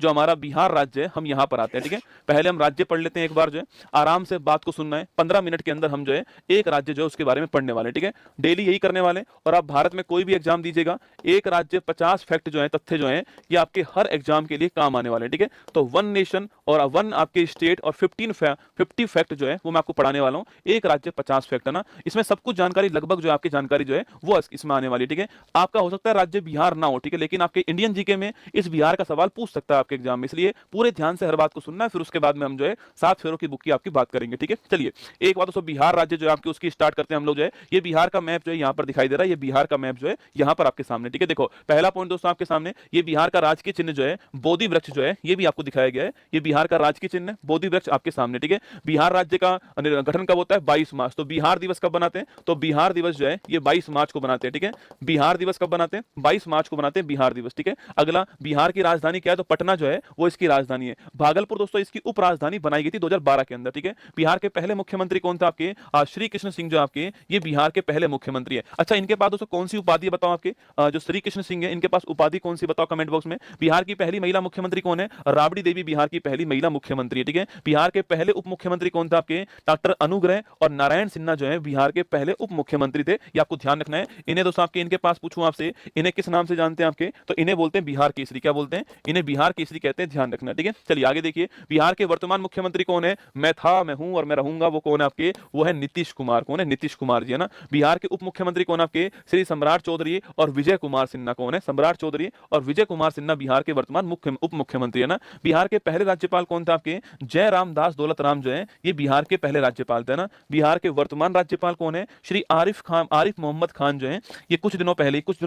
जो हमारा बिहार राज्य है हम यहाँ पर आते हैं। ठीक है, पहले हम राज्य पढ़ लेते हैं एक बार, जो है आराम से बात को सुनना है। 15 मिनट के अंदर हम जो है एक राज्य जो है उसके बारे में पढ़ने वाले। ठीक है, डेली यही करने वाले। और आप भारत में कोई भी एग्जाम दीजिएगा, एक राज्य 50 फैक्ट जो है, तथ्य जो है, ये आपके हर एग्जाम के लिए काम आने वाले हैं। ठीक है, तो वन नेशन और वन आपके स्टेट और 50 फैक्ट जो है वो मैं आपको पढ़ाने वाला हूँ। एक राज्य 50 फैक्ट है ना, इसमें सब कुछ जानकारी लगभग जो है आपकी जानकारी जो है वो इसमें आने वाली है। ठीक है, आपका हो सकता है राज्य बिहार ना हो, ठीक है, लेकिन आपके इंडियन जीके में इस बिहार का सवाल पूछ सकता है आपके एग्जाम में, इसलिए पूरे ध्यान से हर बात को सुनना है। फिर उसके बाद में हम जो है 7 फेरों की बुक की आपकी बात करेंगे। ठीक है, चलिए एक बात दोस्तों, बिहार राज्य जो है आपकी उसकी स्टार्ट करते हैं हम लोग। जो है ये बिहार का मैप जो है यहाँ पर दिखाई दे रहा है, ये बिहार का मैप जो है यहाँ पर आपके सामने। ठीक है, देखो पहला पॉइंट दोस्तों आपके सामने, ये बिहार का राजकीय चिन्ह जो है बोधि वृक्ष जो है, ये भी आपको दिखाया गया है। ये बिहार का राजकीय चिन्ह बोधि वृक्ष आपके सामने। ठीक है, बिहार राज्य का गठन कब होता है? 22 मार्च। तो बिहार दिवस कब बनाते हैं? तो बिहार दिवस जो है ये 22 मार्च को बनाते हैं। ठीक है, बिहार दिवस कब बनाते हैं? 22 मार्च को बनाते हैं बिहार दिवस। ठीक है, अगला, बिहार की राजधानी क्या है? तो पटना जो है वो इसकी राजधानी है। भागलपुर दोस्तों इसकी उपराजधानी बनाई गई थी 2012 के अंदर। ठीक है, बिहार के पहले मुख्यमंत्री कौन था आपके? श्री कृष्ण सिंह जो आपके ये बिहार के पहले मुख्यमंत्री है। अच्छा, इनके पास दोस्तों कौन सी उपाधि है बताओ? आपके जो श्री कृष्ण सिंह है इनके पास उपाधि कौन सी बताओ कमेंट बॉक्स में। बिहार की पहली महिला मुख्यमंत्री कौन है? राबड़ी देवी बिहार की पहली महिला मुख्यमंत्री है। ठीक है, बिहार के पहले उप मुख्यमंत्री कौन था आपके? डॉक्टर अनुग्रह और नारायण सिन्हा जो है बिहार के पहले उप मुख्यमंत्री थे। ये आपको ध्यान रखना है। इन्हें दोस्तों आपके इनके पास पूछूं आपसे, इन्हें किस नाम से जानते हैं आपके? तो इन्हें बोलते हैं बिहार केसरी। क्या बोलते हैं? इन्हें बिहार केसरी कहते हैं, ध्यान रखना। ठीक है, चलिए आगे देखिए, बिहार के वर्तमान मुख्यमंत्री कौन है? मैं था, मैं हूं और मैं रहूंगा, वो कौन है आपके? वो है नीतीश कुमार। कौन है? नीतीश कुमार जी है ना। बिहार के उप मुख्यमंत्री कौन आपके? श्री सम्राट चौधरी और विजय कुमार सिन्हा। कौन है? सम्राट चौधरी और विजय कुमार सिन्हा बिहार के वर्तमान मुख्य उप मुख्यमंत्री है ना। बिहार के पहले राज्यपाल कौन था आपके? जयराम दास दौलत राम जो है ये बिहार के पहले राज्यपाल थे ना। बिहार के वर्तमान राज्यपाल कौन है? श्री आरिफ मोहम्मद खान जो है ये कुछ दिनों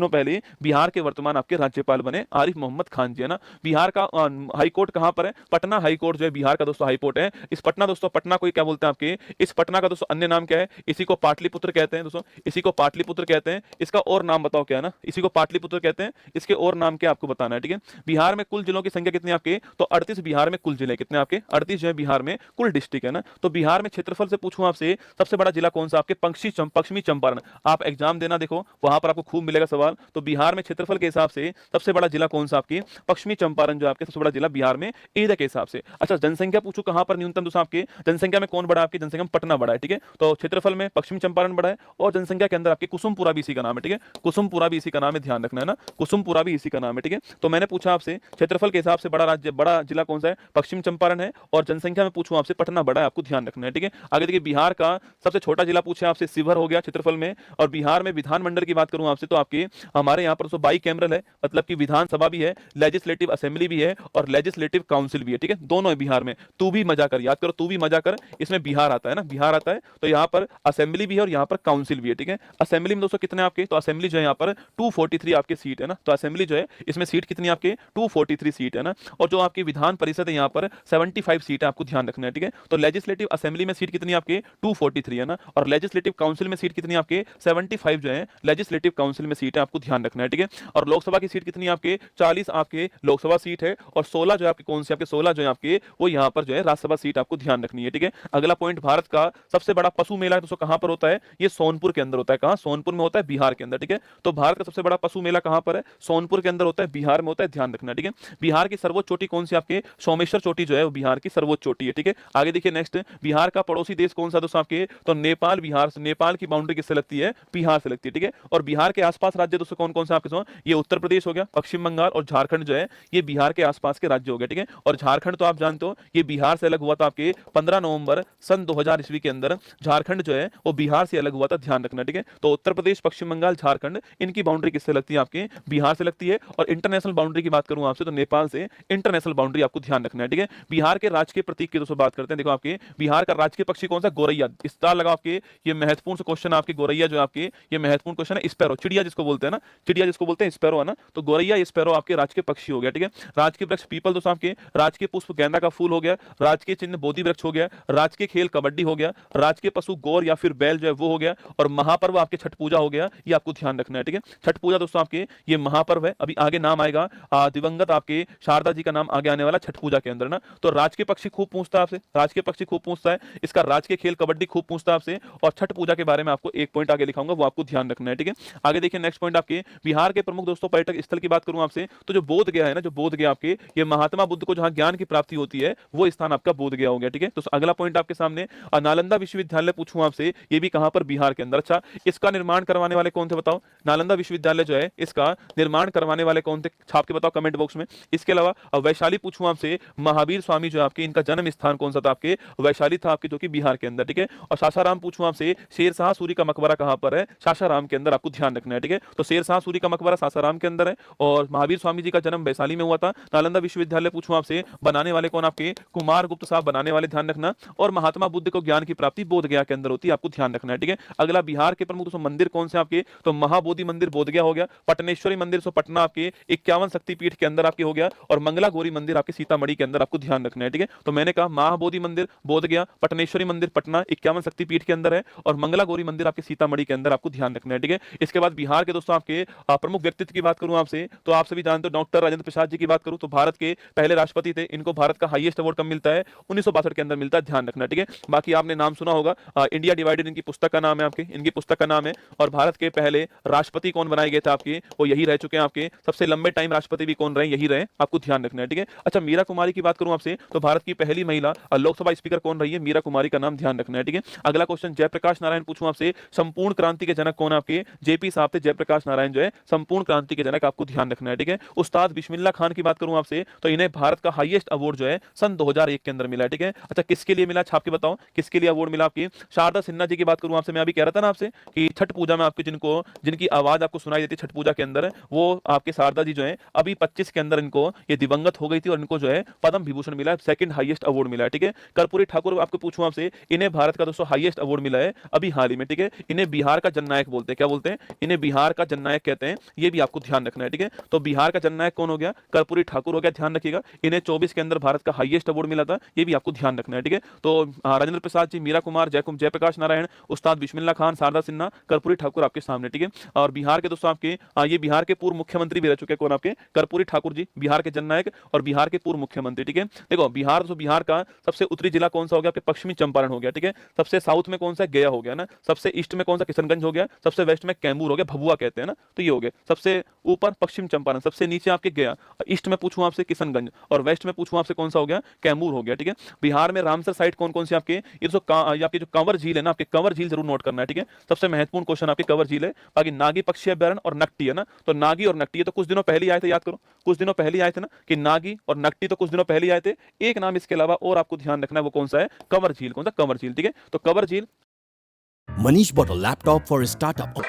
पहले बिहार के वर्तमान आपके राज्यपाल बने, आरिफ मोहम्मद खान जी है ना। बिहार का हाई कोर्ट कहां पर है? पटना हाई कोर्ट जो है बिहार का दोस्तों हाई कोर्ट है। इस पटना दोस्तों, पटना को क्या बोलते हैं आपके? इस पटना का दोस्तों अन्य नाम क्या है? इसी को पाटलिपुत्र कहते हैं दोस्तों, इसी को पाटलिपुत्र कहते हैं। इसका और नाम बताओ क्या है ना? इसी को पाटलिपुत्र कहते हैं, इसके और नाम क्या आपको बताना है। ठीक है, बिहार में कुल जिलों की संख्या कितनी आपके? तो 38 बिहार में कुल जिले कितने आपके? 38 जो है बिहार में कुल डिस्ट्रिक्ट है ना। तो बिहार में क्षेत्रफल से पूछूं आपसे, सबसे बड़ा जिला कौन सा आपके? पश्चिमी चंपारण। आप एग्जाम देना देखो वहां पर आपको खूब मिलेगा सवाल। तो बिहार में क्षेत्रफल के हिसाब से सबसे बड़ा जिला कौन सा आपकी? पश्चिमी चंपारण जो आपके सबसे बड़ा जिला बिहार में एरिया के हिसाब से। अच्छा, जनसंख्या पूछो कहां पर न्यूनतम दोस्तों आपके? जनसंख्या में कौन बड़ा आपकी? जनसंख्या में पटना बड़ा है। ठीक है, तो क्षेत्रफल में पश्चिमी चंपारण बड़ा है और जनसंख्या के अंदर आपके कुसुमपुरा भी इसी का नाम है। ठीक है, कुसुमपुरा भी इसी का नाम है, ध्यान रखना है ना, कुसुमपुरा भी इसी का नाम है। ठीक है, तो मैंने पूछा आपसे क्षेत्रफल के हिसाब से बड़ा जिला कौन सा है? पश्चिम चंपारण है। और जनसंख्या में पूछूं आपसे, पटना बड़ा है, आपको ध्यान रखना है। ठीक है, आगे देखिए, बिहार का सबसे छोटा जिला पूछे आपसे, शिवहर हो गया क्षेत्रफल में। और बिहार में विधानमंडल की बात करूं आपसे तो आपके हमारे यहाँ पर बाई कैमरल है, मतलब कि विधानसभा भी है, लेजिस्लेटिव असेंबली भी है और लेजिस्लेटिव काउंसिल भी है। ठीक है, दोनों है बिहार में। तू भी मजा कर, याद करो, तू भी मजा कर, इसमें बिहार आता है ना, बिहार आता है। तो यहाँ पर असेंबली भी है और यहाँ पर काउंसिल भी है। ठीक है, असेंबली में दोस्तों कितने आपके? तो असेंबली जो है यहाँ पर 243 आपके सीट है ना। तो असेंबली जो है इसमें सीट कितनी आपके? 243 सीट है ना। और जो आपकी विधान परिषद है यहाँ पर 75 सीट है, आपको ध्यान रखना है। ठीक है, तो लेजिस्लेटिव असेंबली में सीट कितनी आपके? 243 है ना। और लेजिस्लेटिव काउंसिल में सीट कितनी आपके? 75 जो है लेजिस्लेटिव काउंसिल में सीट है, आपको ध्यान रखना है। ठीक है, और लोकसभा की सीट कितनी आपके? 40 आपके लोकसभा सीट है और 16 जो आपके कौन से आपके 16 जो है आपके वो यहाँ पर जो है राज्यसभा सीट, आपको ध्यान रखनी है। ठीक है, अगला पॉइंट, भारत का सबसे बड़ा पशु मेला दोस्तों कहां पर होता है? ये सोनपुर के अंदर होता है। कहां? सोनपुर में होता है, बिहार के अंदर। ठीक है, तो भारत का सबसे बड़ा पशु मेला कहां पर है? सोनपुर के अंदर होता है, बिहार में होता है, ध्यान रखना। ठीक है, बिहार की सर्वोच्च चोटी कौन सी आपके? सोमेश्वर चोटी जो है वो बिहार की सर्वोच्च चोटी है। ठीक है, आगे देखिए नेक्स्ट, बिहार का पड़ोसी देश कौन सा दोस्तों आपके? तो नेपाल। बिहार से नेपाल की बाउंड्री किससे लगती है? बिहार से लगती है। ठीक है, और बिहार के आसपास राज्य दोस्तों कौन कौन से आपके? ये उत्तर प्रदेश हो गया, पश्चिम बंगाल और झारखंड जो है ये बिहार के आसपास के राज्य हो गए। ठीक है, और झारखंड तो आप जानते हो ये बिहार से अलग हुआ था आपके 15 नवंबर सन 2000 ईस्वी के अंदर झारखंड जो है वो बिहार से अलग हुआ था, ध्यान रखना। ठीक है, तो उत्तर प्रदेश, पश्चिम बंगाल, झारखंड, इनकी बाउंड्री किससे लगती है आपके? बिहार से लगती है। और इंटरनेशनल बाउंड्री की बात करूं आपसे तो नेपाल से इंटरनेशनल बाउंड्री आपको ध्यान रखना है। ठीक है, बिहार के राजकीय प्रतीक की दोस्तों बात करते हैं। देखो आपके बिहार का राजकीय पक्षी कौन सा? गोरैया। स्टार लगा आपके, ये महत्वपूर्ण क्वेश्चन आपके, गोरैया जो आपके ये महत्वपूर्ण क्वेश्चन है। स्पैरो, चिड़िया जिसको बोलते हैं ना, चिड़िया जिसको बोलते हैं स्पैरो है ना, तो गोरैया स्पैरो आपके राजकीय पक्षी हो गया। ठीक है, राजकीय वृक्ष पीपल दोस्तों आपके, राजकीय पुष्प गेंदा का फूल हो गया, राजकीय चिन्ह बोधि वृक्ष हो गया, राजकीय खेल कबड्डी हो गया, राजकीय पशु गौर या फिर बैल जो है वो हो गया, और महापर्व आपके छठ पूजा हो गया। ये आपको ध्यान रखना है। ठीक है, छठ पूजा दोस्तों आपके ये महापर्व है, अभी आगे नाम आएगा दिवंगत आपके शारदा जी का नाम आगे आने वाला छठ पूजा के अंदर ना। तो राजकीय पक्षी खूब पूछता है आपसे, राजकीय पक्षी खूब पूछता है, इसका राजकीय खेल कबड्डी खूब पूछता है आपसे, और छठ पूजा के बारे में आपको एक पॉइंट आगे लिखाऊंगा, वो आपको ध्यान रखना है। ठीक है, आगे देखिए नेक्स्ट पॉइंट आपके बिहार के प्रमुख दोस्तों पर्यटक स्थल की बात करूं आपसे तो जो बोध गया है ना, जो बोध गया आपके आपके ये महात्मा बुद्ध को जहां ज्ञान की प्राप्ति होती है वो स्थान आपका बोध गया हो गया। ठीक है, तो अगला पॉइंट आपके सामने नालंदा विश्वविद्यालय पूछूं आपसे, ये भी कहां पर, बिहार के अंदर। अच्छा, इसका निर्माण करवाने वाले कौन थे बताओ? नालंदा विश्वविद्यालय जो है इसका निर्माण करवाने वाले कौन थे, छाप के बताओ कमेंट बॉक्स में। इसके अलावा वैशाली पूछूं आपसे, महावीर स्वामी जो आपके, इनका जन्म स्थान कौन सा था आपके? वैशाली था आपके, जो कि बिहार के अंदर। ठीक है, और सासाराम पूछूं आपसे, शेरशाह सूरी का मकबरा कहां पर है? सासाराम के अंदर, आपको ध्यान रखना है। ठीक है, तो शेरशाह सूरी का मकबरा सासाराम के अंदर है और महावीर स्वामी जी का जन्म वैशाली में हुआ था। नालंदा विश्वविद्यालय पूछूं आपसे, बनाने वाले कौन आपके? कुमार गुप्त साहब बनाने वाले, ध्यान रखना। और महात्मा बुद्ध को ज्ञान की प्राप्ति बोध गया के अंदर होती है, आपको ध्यान रखना है। ठीक है, अगला बिहार के प्रमुख मंदिर कौन से आपके? तो महाबोधि मंदिर बोध गया हो गया, पटनेश्वरी मंदिर सो पटना आपके 51 शक्तिपीठ के अंदर आपके हो गया, और मंगला गौरी मंदिर आपके सीतामढ़ी के अंदर, आपको ध्यान रखना है। ठीक है, तो मैंने कहा महाबोधि मंदिर बोध गया, पटनेश्वरी मंदिर पटना 51 शक्तिपीठ के अंदर है, और मंगला गौरी मंदिर आपके सीतामढ़ी के अंदर, आपको ध्यान रखना है। ठीक है, इसके बाद बिहार के दोस्तों आपके प्रमुख व्यक्तित्व की बात करूं आपसे, तो आप सभी जानते हो डॉक्टर राजेंद्र प्रसाद जी की बात करूं तो भारत के पहले राष्ट्रपति थे। इनको भारत का हाईएस्ट अवार्ड कब मिलता है? 1962 के अंदर मिलता है, ध्यान रखना। ठीक है, बाकी आपने नाम सुना होगा, इंडिया डिवाइडेड इनकी पुस्तक का नाम है आपके, इनकी पुस्तक का नाम है। और भारत के पहले राष्ट्रपति कौन बनाए गए थे आपके? वो यही रह चुके हैं आपके, सबसे लंबे टाइम राष्ट्रपति भी कौन रहे? यही रहे, आपको ध्यान रखना है। ठीक है, अच्छा, मीरा कुमारी की बात करूं आपसे, तो भारत की पहली महिला लोकसभा स्पीकर कौन रही है? मीरा कुमारी का नाम ध्यान रखना है। ठीक है, अगला क्वेश्चन, जयप्रकाश नारायण पूछूं आपसे, संपूर्ण क्रांति के जनक कौन आपके? जेपी साहब थे, जयप्रकाश नारायण जो है संपूर्ण क्रांति के जनक, आपको ध्यान रखना है। ठीक है, उस्ताद बिस्मिल्लाह खान की बात करूं आपसे, तो इन्हें भारत का हाईएस्ट अवार्ड जो है सन 2001 के अंदर मिला है। ठीक है, अच्छा, किसके लिए मिला, छाप के बताओ किसके लिए अवार्ड मिला आपकी? शारदा सिन्हा जी की बात करूं आपसे, मैं अभी कह रहा था ना आपसे कि छठ पूजा में आपके जिनकी आवाज आपको सुनाई देती है छठ पूजा के अंदर, वो आपके शारदा जी जो है अभी 25 के अंदर इनको ये दिवंगत हो गई थी, और इनको जो है पद्म विभूषण मिला है, सेकंड हाईएस्ट अवार्ड मिला है। ठीक है, कर्पूरी ठाकुर आपको पूछूं आपसे, इन्हें भारत का दोस्तों हाईएस्ट अवार्ड मिला है अभी हाल ही में। ठीक है, इन्हें बिहार का जननायक बोलते हैं, क्या बोलते हैं? इन्हें बिहार का जननायक कहते हैं, ये भी आपको ध्यान रखना है। ठीक है, तो बिहार का जननायक कौन हो गया? कर्पूरी ठाकुर हो गया, ध्यान रखिएगा। इन्हें 24 के अंदर भारत का हाईएस्ट अवार्ड मिला था, ये भी आपको ध्यान रखना है। ठीक है, तो राजेंद्र प्रसाद जी, मीरा कुमार, जयप्रकाश नारायण, उस्ताद बिस्मिल्लाह खान, शारदा सिन्हा, कर्पूरी ठाकुर आपके सामने। ठीक है, और बिहार के दोस्तों आपके ये बिहार के पूर्व मुख्यमंत्री भी रह चुके हैं, कौन आपके? कर्पूरी ठाकुर जी, बिहार के जननायक और बिहार के पूर्व मुख्यमंत्री। ठीक है, देखो बिहार, तो बिहार का सबसे उत्तरी जिला कौन सा हो गया? पश्चिमी चंपारण हो गया। ठीक है, सबसे साउथ में कौन सा? गया हो गया ना। सबसे ईस्ट में कौन सा? किशनगंज हो गया। सबसे वेस्ट में कैमूर हो गया, भभुआ कहते हैं ना, तो ये हो गया। सबसे ऊपर पश्चिम चंपारण, सबसे नीचे आपके गया, ईस्ट में पूछूं आपसे किशनगंज, और वेस्ट में पूछूं आपसे कौन सा हो गया? कैमूर हो गया। ठीक है, बिहार में रामसर साइट कौन कौन सी आपके? ये तो आपकी जो कंवर झील है ना, आपके कंवर झील जरूर नोट करना है। ठीक है, सबसे महत्वपूर्ण क्वेश्चन आपके कंवर झील है। बाकी नागी पक्षी अभ्यारण्य और नकटी है ना, तो नागी और नकटी तो कुछ दिनों पहले आए थे, याद करो, कुछ दिनों पहले आए थे ना, कि नागी और नकटी तो कुछ दिनों पहले आए थे। एक नाम इसके अलावा और आपको ध्यान रखना है, वो कौन सा है? कंवर झील। कौन सा? कंवर झील। ठीक है, तो कंवर झील। Manish bought a laptop for his startup.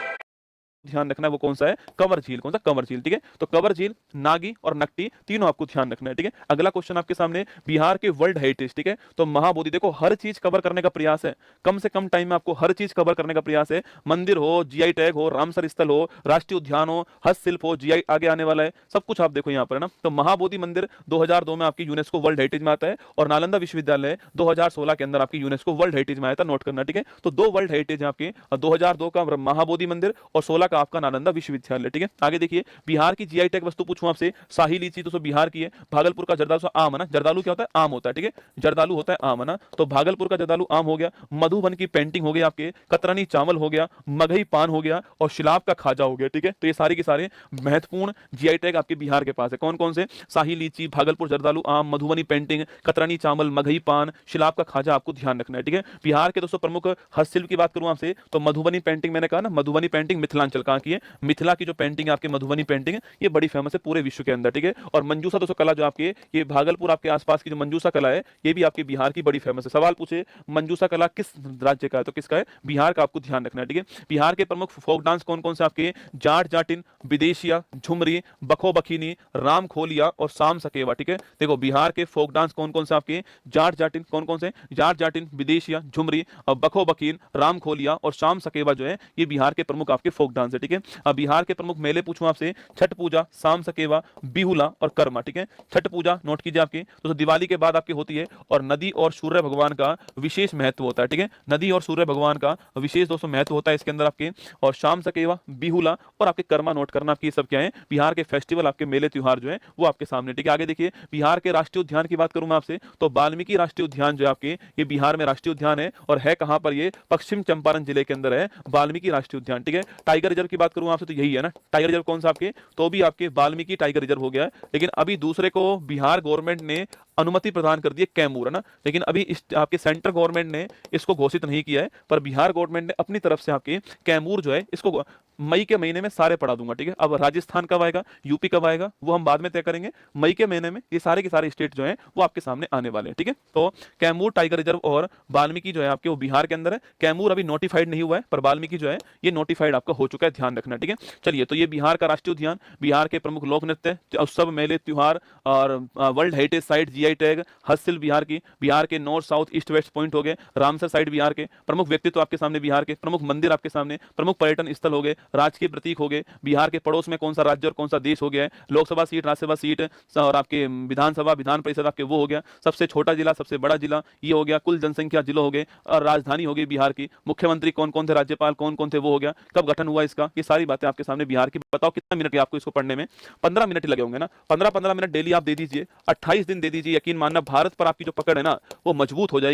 ध्यान रखना है वो कौन सा है? कंवर झील। कौन सा? कंवर झील। ठीक है, तो कंवर झील, नागी और नकटी तीनों आपको ध्यान रखना है। ठीक है, अगला क्वेश्चन आपके सामने, बिहार के वर्ल्ड हेरिटेज। ठीक है, तो महाबोधि, देखो हर चीज कवर करने का प्रयास है, कम से कम टाइम में आपको हर चीज कवर करने का प्रयास है। मंदिर हो, जीआई टैग हो, रामसर स्थल हो, राष्ट्रीय उद्यान हो, हस्तशिल्प हो, जीआई आगे आने वाला है, सब कुछ आप देखो यहाँ पर ना। तो महाबोधि मंदिर 2002 में आपकी यूनेस्को वर्ल्ड हेरिटेज में आता है, और नालंदा विश्वविद्यालय 2016 के अंदर आपकी यूनेस्को वर्ल्ड हेरिटेज में आया था, नोट करना। ठीक है, तो दो वर्ल्ड हेरिटेज है आपके, 2002 का महाबोधि मंदिर और 16 का आपका नालंदा विश्वविद्यालय। ठीक है, आगे देखिए, बिहार की जीआई टैग वस्तु पूछूं आपसे, शाही लीची तो बिहार की है, भागलपुर का जर्दालू आम है ना, जर्दालू क्या होता है? आम होता है। ठीक है, जर्दालू होता है आम है ना, तो भागलपुर का जर्दालू आम हो गया, मधुबन की पेंटिंग हो गई आपके, कतरनी चावल हो गया, मगही पान हो गया, और शिलाब का खाजा हो गया। ठीक है, तो ये सारे के सारे महत्वपूर्ण जीआई टैग आपके बिहार के पास है। कौन कौन से? शाही लीची, भागलपुर जर्दालू आम, मधुबनी पेंटिंग, कतरनी चावल, मगही पान, शिलाब का खाजा, आपको ध्यान रखना है। ठीक है, बिहार के दोस्तों प्रमुख हस्तशिल्प की बात करूं आपसे, तो मधुबनी पेंटिंग, मैंने कहा ना मधुबनी पेंटिंग मिथिलांचल कहां की है? मिथिला की जो पेंटिंग आपके मधुबनी पेंटिंग है, ये बड़ी फेमस है पूरे विश्व के अंदर। ठीक है, और मंजूसा दोस्तों कला जो आपकी, ये भागलपुर आपके आसपास की जो मंजूसा कला है, ये भी आपके बिहार की बड़ी फेमस है। सवाल पूछे मंजूसा कला किस राज्य का है, तो किसका है? बिहार का, आपको ध्यान रखना है। ठीक है, बिहार के प्रमुख फोक डांस कौन कौन से आपके? जाट जाटिन, विदेशिया, झुमरी, बखो बखीनी, राम खोलिया और शाम सकेवा। ठीक है, देखो बिहार के फोक डांस कौन कौन से आपके? जाट जाटिन, कौन कौन से? जाट जाटिन, विदेशिया, झुमरी, बखो बकीन, राम खोलिया और शाम सकेवा जो है, ये बिहार के प्रमुख आपके फोक डांस है। ठीक है, अब बिहार के प्रमुख मेले पूछूं आपसे, छठ पूजा, शाम सकेवा, बिहुला और कर्मा। ठीक है, छठ पूजा नोट कीजिए आपकी, तो दिवाली के बाद आपकी होती है, और नदी और सूर्य भगवान का विशेष महत्व होता है। ठीक है, नदी और सूर्य भगवान का विशेष दोस्तों महत्व होता है इसके अंदर आपके, और शाम सकेवा, बिहुला और आपके कर्मा नोट करना आपकी, सब क्या है? बिहार के फेस्टिवल, आपके मेले त्योहार जो है वो आपके सामने। ठीक है, आगे देखिए, बिहार के राष्ट्रीय उद्यान की बात करूं मैं आपसे, तो वाल्मीकि राष्ट्रीय उद्यान जो है आपके, ये बिहार में राष्ट्रीय उद्यान है, और है कहां पर? ये पश्चिम चंपारण जिले के अंदर है वाल्मीकि राष्ट्रीय उद्यान। ठीक है, टाइगर रिजर्व की बात करूं आपसे तो यही है ना, टाइगर रिजर्व कौन सा आपके, तो भी आपके वाल्मीकि टाइगर रिजर्व हो गया है। लेकिन अभी दूसरे को बिहार गवर्नमेंट ने अनुमति प्रदान कर दी है, कैमूर, है ना। लेकिन अभी इस आपके सेंट्रल गवर्नमेंट ने इसको घोषित नहीं किया है, पर बिहार गवर्नमेंट ने अपनी तरफ से आपके कैमूर जो है इसको मई के महीने में सारे पढ़ा दूंगा, ठीक है। अब राजस्थान कब आएगा, यूपी कब आएगा, वो हम बाद में तय करेंगे। मई के महीने में ये सारे के सारे स्टेट जो है वो आपके सामने आने वाले हैं, ठीक है। तो कैमूर टाइगर रिजर्व और वाल्मीकि जो है आपके वो बिहार के अंदर है। कैमूर अभी नोटिफाइड नहीं हुआ है, पर वाल्मीकि जो है ये नोटिफाइड आपका हो चुका है, ध्यान रखना, ठीक है। चलिए, तो ये बिहार का राष्ट्रीय उद्यान, बिहार के प्रमुख लोक नृत्य, उत्सव, मेले, त्योहार और world heritage site, GI tag, हस्तशिल्प बिहार की, बिहार के north south east west point हो गए, रामसर साइट बिहार के, प्रमुख व्यक्तित्व आपके सामने बिहार के, प्रमुख मंदिर आपके सामने, प्रमुख पर्यटन स्थल हो गए, राजकीय प्रतीक हो गए, बिहार के पड़ोस में कौन सा राज्य और कौन सा देश हो गया है, लोकसभा सीट, राज्यसभा सीट और आपके विधानसभा विधान परिषद आपके वो हो गया, सबसे छोटा जिला सबसे बड़ा जिला ये हो गया, कुल जनसंख्या जिलों हो गए, और राजधानी हो गई बिहार की, मुख्यमंत्री कौन कौन थे, राज्यपाल कौन कौन थे वो हो गया, कब गठन हुआ इसका, ये सारी बातें आपके सामने बिहार की। बताओ कितना मिनट है आपको इसको पढ़ने में, 15 मिनट ही लगे होंगे ना, 15-15 मिनट डेली आप दे दीजिए, 28 दिन दे दीजिए, यकीन मानना भारत पर आपकी जो पकड़ है ना वो मजबूत हो जाएगी।